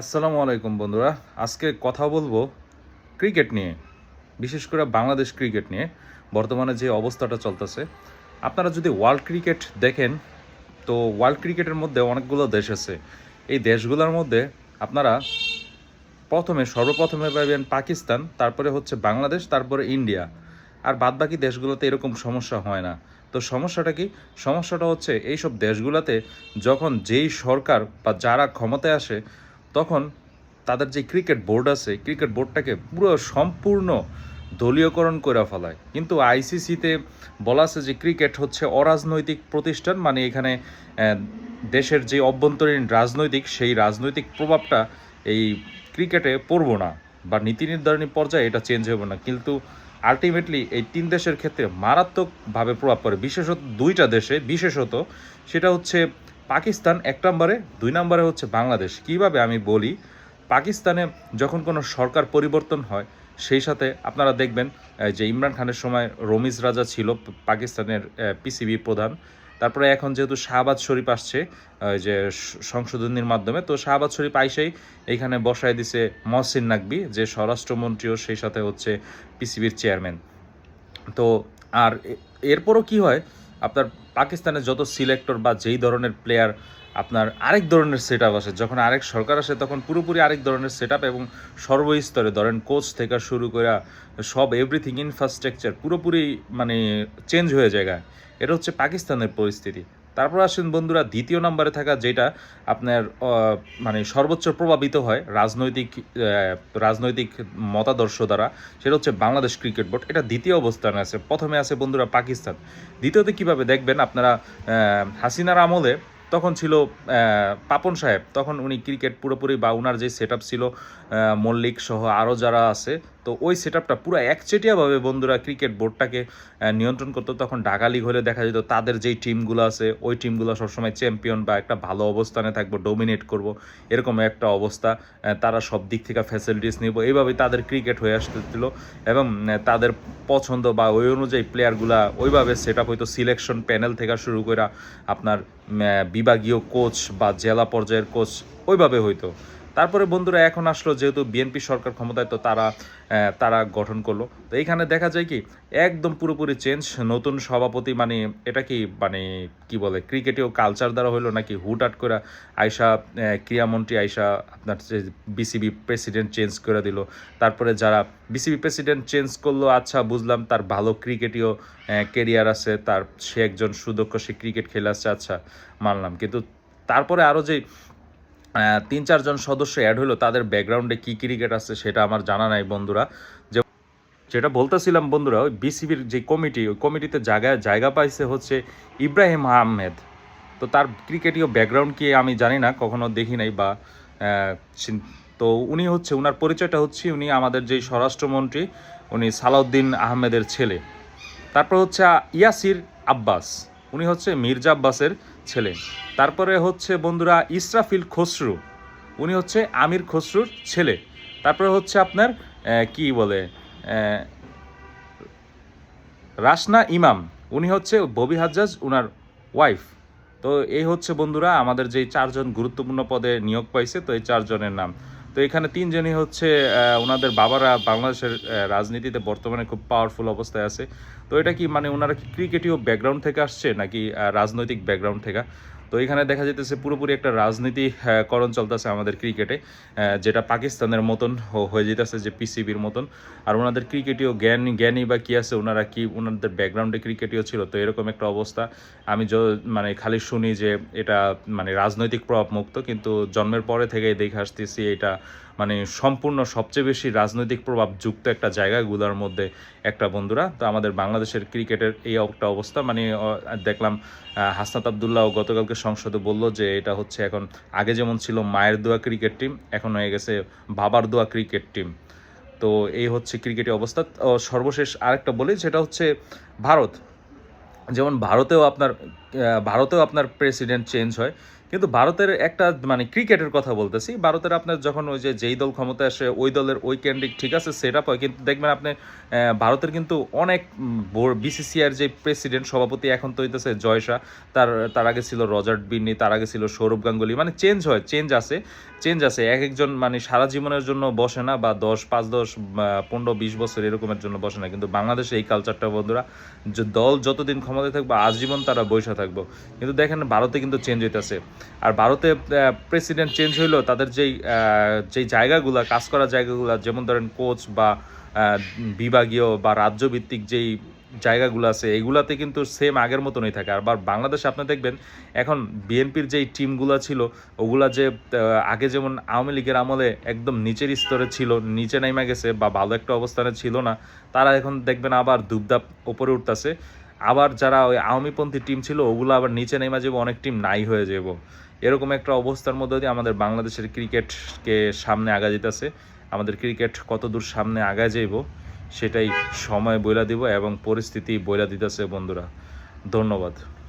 আসসালামু আলাইকুম বন্ধুরা। আজকে কথা বলবো ক্রিকেট নিয়ে, বিশেষ করে বাংলাদেশ ক্রিকেট নিয়ে। বর্তমানে যে অবস্থাটা চলতেছে, আপনারা যদি ওয়ার্ল্ড ক্রিকেট দেখেন, তো ওয়ার্ল্ড ক্রিকেটের মধ্যে অনেকগুলো দেশ আছে। এই দেশগুলোর মধ্যে আপনারা সর্বপ্রথমে পাবেন পাকিস্তান, তারপরে হচ্ছে বাংলাদেশ, তারপরে ইন্ডিয়া। আর বাদবাকি দেশগুলোতে এরকম সমস্যা হয় না। তো সমস্যাটা কি? সমস্যাটা হচ্ছে এইসব দেশগুলোতে যখন যেই সরকার বা যারা ক্ষমতায় আসে, তখন তাদের যে ক্রিকেট বোর্ড আছে, ক্রিকেট বোর্ডটাকে পুরো সম্পূর্ণ দলীয়করণ করে ফেলায়। কিন্তু আইসিসিতে বলা আছে যে ক্রিকেট হচ্ছে অরাজনৈতিক প্রতিষ্ঠান, মানে এখানে দেশের যে অভ্যন্তরীণ রাজনৈতিক সেই রাজনৈতিক প্রভাবটা এই ক্রিকেটে পড়বো না, বা নীতি নির্ধারণী পর্যায়ে এটা চেঞ্জ হবে না। কিন্তু আলটিমেটলি এই তিন দেশের ক্ষেত্রে মারাত্মকভাবে প্রভাব পড়ে, বিশেষত দুইটা দেশে। বিশেষত সেটা হচ্ছে পাকিস্তান এক নম্বরে, দুই নম্বরে হচ্ছে বাংলাদেশ। কিভাবে আমি বলি, পাকিস্তানে যখন কোনো সরকার পরিবর্তন হয়, সেই সাথে আপনারা দেখবেন যে ইমরান খানের সময় রমিজ রাজা ছিল পাকিস্তানের পিসিবি প্রধান। তারপরে এখন যেহেতু শাহবাজ শরীফ আসছে যে সংশোধনীর মাধ্যমে, তো শাহবাজ শরীফ আইসাই এইখানে বসায় দিছে মহসিন নাকবি, যে স্বরাষ্ট্রমন্ত্রীও সেই সাথে হচ্ছে পিসিবির চেয়ারম্যান। তো আর এরপরও কি হয়, আপনার পাকিস্তানের যত সিলেক্টর বা যেই ধরনের প্লেয়ার, আপনার আরেক ধরনের সেট আপ আসে। যখন আরেক সরকার আসে তখন পুরোপুরি আরেক ধরনের সেট আপ, এবং সর্বস্তরে ধরেন কোচ থেকে শুরু করে সব এভরিথিং ইনফ্রাস্ট্রাকচার পুরোপুরি মানে চেঞ্জ হয়ে যায়। এটা হচ্ছে পাকিস্তানের পরিস্থিতি। তারপর আসেন বন্ধুরা দ্বিতীয় নম্বরে থাকা, যেটা আপনার মানে সর্বোচ্চ প্রভাবিত হয় রাজনৈতিক মতাদর্শ দ্বারা, সেটা হচ্ছে বাংলাদেশ ক্রিকেট বোর্ড। এটা দ্বিতীয় অবস্থানে আছে। প্রথমে আছে বন্ধুরা পাকিস্তান। দ্বিতীয়তে কিভাবে দেখবেন, আপনারা হাসিনার আমলে তখন ছিল পাপন সাহেব, তখন উনি ক্রিকেট পুরোপুরি, বা উনার যে সেট ছিল মল্লিক সহ আরও যারা আছে, তো ওই সেট আপটা পুরো একচেটিয়াভাবে বন্ধুরা ক্রিকেট বোর্ডটাকে নিয়ন্ত্রণ করতো। তখন ঢাকা লিগ হলে দেখা যেত তাদের যেই টিমগুলো আছে, ওই টিমগুলো সবসময় চ্যাম্পিয়ন বা একটা ভালো অবস্থানে থাকবো, ডোমিনেট করব, এরকম একটা অবস্থা। তারা সব দিক থেকে ফ্যাসিলিটিস নিব, এইভাবেই তাদের ক্রিকেট হয়ে আসতেছিল। এবং তাদের পছন্দ বা ওই অনুযায়ী প্লেয়ারগুলা ওইভাবে সেট আপ হইতো, সিলেকশন প্যানেল থেকে শুরু করে আপনার বিভাগীয় কোচ বা জেলা পর্যায়ের কোচ ওইভাবে হইতো। তারপরে বন্ধুরা এখন আসলো যেহেতু বিএনপি সরকার ক্ষমতায়, তো তারা গঠন করলো। তো এইখানে দেখা যায় কি একদম পুরোপুরি চেঞ্জ, নতুন সভাপতি। মানে এটা কি মানে কি বলে, ক্রিকেটেও কালচার দ্বারা হইলো নাকি হুটহাট করে আয়সা ক্রীড়ামন্ত্রী আয়সা আপনার বিসিবি প্রেসিডেন্ট চেঞ্জ করে দিল। তারপরে যারা বিসিবি প্রেসিডেন্ট চেঞ্জ করলো, আচ্ছা বুঝলাম তার ভালো ক্রিকেটীয় কেরিয়ার আছে, সে একজন সুদক্ষ, সে ক্রিকেট খেলে আসছে, আচ্ছা মানলাম। কিন্তু তারপরে আরও যে 3-4 জন সদস্য অ্যাড হলো, তাদের ব্যাকগ্রাউন্ডে কী ক্রিকেট আছে সেটা আমার জানা নাই বন্ধুরা। যেটা বলতেছিলাম বন্ধুরা, ওই বিসিবির যে কমিটি, ওই কমিটিতে জায়গা পাইছে হচ্ছে ইব্রাহিম আহমেদ। তো তার ক্রিকেটীয় ব্যাকগ্রাউন্ড কি আমি জানি না, কখনো দেখি নাই বা তো উনি হচ্ছে, উনার পরিচয়টা হচ্ছে উনি আমাদের যেই স্বরাষ্ট্রমন্ত্রী, উনি সালাউদ্দিন আহমেদের ছেলে। তারপর হচ্ছে ইয়াসির আব্বাস, উনি হচ্ছে মির্জা আব্বাসের ছেলে। তারপরে হচ্ছে বন্ধুরা ইসরাফিল খসরু, উনি হচ্ছে আমির খসরুর ছেলে। তারপরে হচ্ছে আপনার কি বলে রাসনা ইমাম, উনি হচ্ছে ববি হাজ্জাজ উনার ওয়াইফ। তো এই হচ্ছে বন্ধুরা আমাদের যেই 4 জন গুরুত্বপূর্ণ পদে নিয়োগ পাইছে, তো এই 4 জনের নাম। তো এখানে 3 জনই হচ্ছে ওনাদের বাবারা বাংলাদেশের রাজনীতিতে বর্তমানে খুব পাওয়ারফুল অবস্থায় আছে। তো এটা কি মানে ওনারা কি ক্রিকেটীয় ব্যাকগ্রাউন্ড থেকে আসছে নাকি রাজনৈতিক ব্যাকগ্রাউন্ড থেকে? তো এখানে দেখা যেতেছে পুরোপুরি একটা রাজনীতিকরণ চলতেছে আমাদের ক্রিকেটে, যেটা পাকিস্তানের মতন হয়ে যেতেছে, যে পিসিবির মতন। আর ওনাদের ক্রিকেটীয় জ্ঞানী বা কী আছে, ওনারা কি ওনাদের ব্যাকগ্রাউন্ডে ক্রিকেটীয় ছিল, তো এরকম একটা অবস্থা। আমি মানে খালি শুনি যে এটা মানে রাজনৈতিক প্রভাব মুক্ত, কিন্তু জন্মের পরে থেকেই দেখে আসতেছি এটা মানে সম্পূর্ণ সবচেয়ে বেশি রাজনৈতিক প্রভাব যুক্ত একটা জায়গাগুলোর মধ্যে একটা বন্ধুরা। তো আমাদের বাংলাদেশের ক্রিকেটের এই একটা অবস্থা। মানে দেখলাম হাসনাত আবদুল্লাহ গতকালকে সংসদে বলল যে এটা হচ্ছে এখন, আগে যেমন ছিল মায়ের দোয়া ক্রিকেট টিম, এখন হয়ে গেছে বাবার দোয়া ক্রিকেট টিম। তো এই হচ্ছে ক্রিকেটের অবস্থা। সর্বশেষ আরেকটা বলি, সেটা হচ্ছে ভারত। যেমন ভারতেও আপনার প্রেসিডেন্ট চেঞ্জ হয়, কিন্তু ভারতের একটা মানে ক্রিকেটের কথা বলতেছি, ভারতের আপনার যখন ওই যেই দল ক্ষমতায় আসে ওই দলের ওই কেন্দ্রিক ঠিক আছে সেট আপ হয়, কিন্তু দেখবেন আপনি ভারতের কিন্তু অনেক বিসিসিআইয়ের যে প্রেসিডেন্ট সভাপতি এখন তো হইতেছে জয় শাহ, তার আগে ছিল রজার্ট বিন্নি, তার আগে ছিল সৌরভ গাঙ্গুলি, মানে চেঞ্জ আছে। চেঞ্জ আছে। এক একজন মানে সারা জীবনের জন্য বসে না, বা 5, 10, 15, 20 বছর এরকমের জন্য বসে না, কিন্তু বাংলাদেশে এই কালচারটা বন্ধুরা, যে দল যতদিন ক্ষমতায় থাকবে আজীবন তারা বৈশা থাকবো। কিন্তু দেখেন ভারতে কিন্তু চেঞ্জ হইতেছে। আর ভারতে প্রেসিডেন্ট চেঞ্জ হইলেও তাদের যেই জায়গাগুলা, কাজ করার জায়গাগুলা, যেমন ধরেন কোচ বা বিভাগীয় বা রাজ্যভিত্তিক যেই জায়গাগুলো আছে, এগুলাতে কিন্তু সেম আগের মতনই থাকে। আর বাংলাদেশে আপনি দেখবেন এখন বিএনপির যেই টিমগুলো ছিল, ওগুলা যে আগে যেমন আওয়ামী লীগের আমলে একদম নিচের স্তরে ছিল, নিচে নেমে গেছে বা ভালো একটা অবস্থানে ছিল না, তারা এখন দেখবেন আবার ধুপধাপ উপরে উঠতেছে। আবার যারা ওই আওয়ামীপন্থী টিম ছিল, ওগুলো আবার নিচে নেমে যাবো, অনেক টিম নাই হয়ে যাব। এরকম একটা অবস্থার মধ্যে দিয়ে আমাদের বাংলাদেশের ক্রিকেটকে সামনে আগা যেতেছে। আমাদের ক্রিকেট কতদূর সামনে আগায় যাইব সেটাই সময় বইলা দিব এবং পরিস্থিতি বইলা দিতেছে বন্ধুরা। ধন্যবাদ।